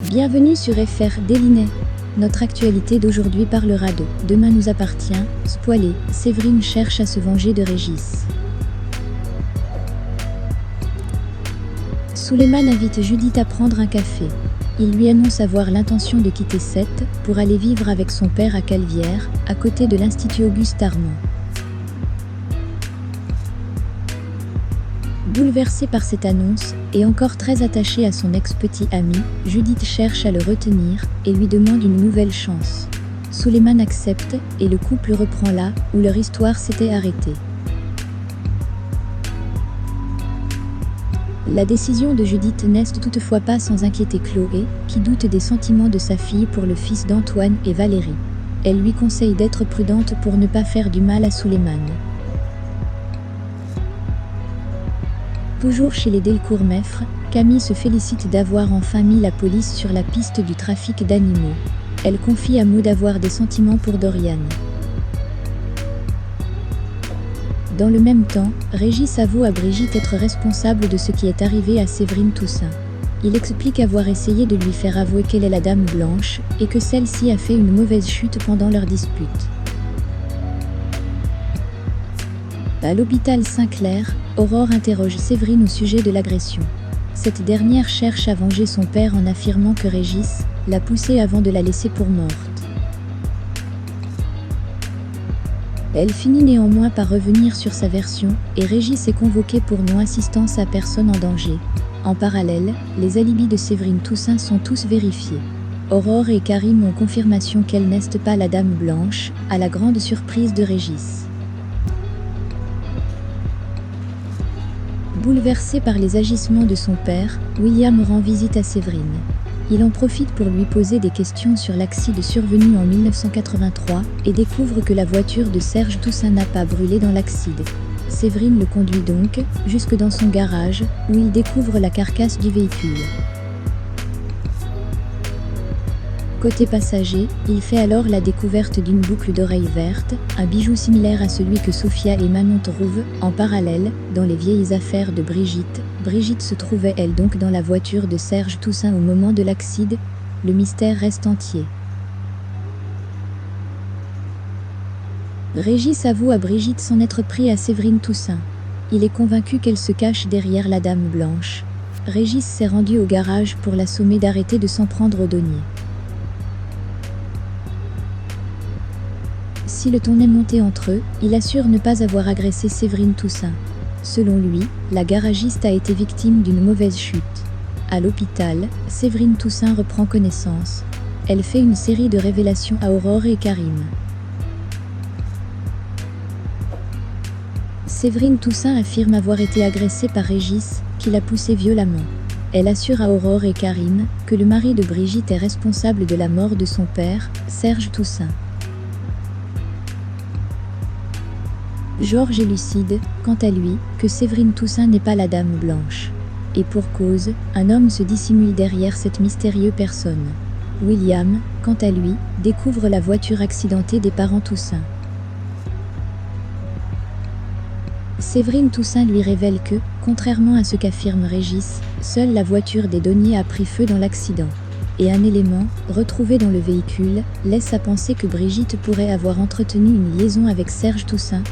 Bienvenue sur FR Délinet. Notre actualité d'aujourd'hui parlera de « Demain nous appartient », spoilé, Séverine cherche à se venger de Régis. Suleiman invite Judith à prendre un café. Il lui annonce avoir l'intention de quitter Sète pour aller vivre avec son père à Calvière, à côté de l'Institut Auguste Armand. Bouleversée par cette annonce, et encore très attachée à son ex-petit ami, Judith cherche à le retenir et lui demande une nouvelle chance. Suleiman accepte et le couple reprend là où leur histoire s'était arrêtée. La décision de Judith n'est toutefois pas sans inquiéter Chloé, qui doute des sentiments de sa fille pour le fils d'Antoine et Valérie. Elle lui conseille d'être prudente pour ne pas faire du mal à Suleiman. Toujours chez les Delcourt-Meffre, Camille se félicite d'avoir enfin mis la police sur la piste du trafic d'animaux. Elle confie à Maud avoir des sentiments pour Dorian. Dans le même temps, Régis avoue à Brigitte être responsable de ce qui est arrivé à Séverine Toussaint. Il explique avoir essayé de lui faire avouer qu'elle est la Dame Blanche et que celle-ci a fait une mauvaise chute pendant leur dispute. À l'hôpital Saint-Clair, Aurore interroge Séverine au sujet de l'agression. Cette dernière cherche à venger son père en affirmant que Régis l'a poussée avant de la laisser pour morte. Elle finit néanmoins par revenir sur sa version et Régis est convoqué pour non-assistance à personne en danger. En parallèle, les alibis de Séverine Toussaint sont tous vérifiés. Aurore et Karim ont confirmation qu'elle n'est pas la Dame Blanche, à la grande surprise de Régis. Bouleversé par les agissements de son père, William rend visite à Séverine. Il en profite pour lui poser des questions sur l'accident survenu en 1983 et découvre que la voiture de Serge Toussaint n'a pas brûlé dans l'accident. Séverine le conduit donc jusque dans son garage où il découvre la carcasse du véhicule. Côté passager, il fait alors la découverte d'une boucle d'oreille verte, un bijou similaire à celui que Sophia et Manon trouvent. En parallèle, dans les vieilles affaires de Brigitte, Brigitte se trouvait elle donc dans la voiture de Serge Toussaint au moment de l'accident. Le mystère reste entier. Régis avoue à Brigitte s'en être pris à Séverine Toussaint. Il est convaincu qu'elle se cache derrière la Dame Blanche. Régis s'est rendu au garage pour la sommer d'arrêter de s'en prendre au denier. Si le ton est monté entre eux, il assure ne pas avoir agressé Séverine Toussaint. Selon lui, la garagiste a été victime d'une mauvaise chute. À l'hôpital, Séverine Toussaint reprend connaissance. Elle fait une série de révélations à Aurore et Karim. Séverine Toussaint affirme avoir été agressée par Régis, qui l'a poussée violemment. Elle assure à Aurore et Karim que le mari de Brigitte est responsable de la mort de son père, Serge Toussaint. Georges élucide, quant à lui, que Séverine Toussaint n'est pas la Dame Blanche. Et pour cause, un homme se dissimule derrière cette mystérieuse personne. William, quant à lui, découvre la voiture accidentée des parents Toussaint. Séverine Toussaint lui révèle que, contrairement à ce qu'affirme Régis, seule la voiture des Doniers a pris feu dans l'accident. Et un élément, retrouvé dans le véhicule, laisse à penser que Brigitte pourrait avoir entretenu une liaison avec Serge Toussaint.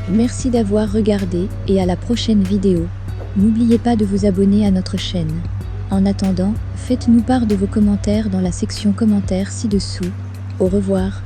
Merci d'avoir regardé et à la prochaine vidéo. N'oubliez pas de vous abonner à notre chaîne. En attendant, faites-nous part de vos commentaires dans la section commentaires ci-dessous. Au revoir.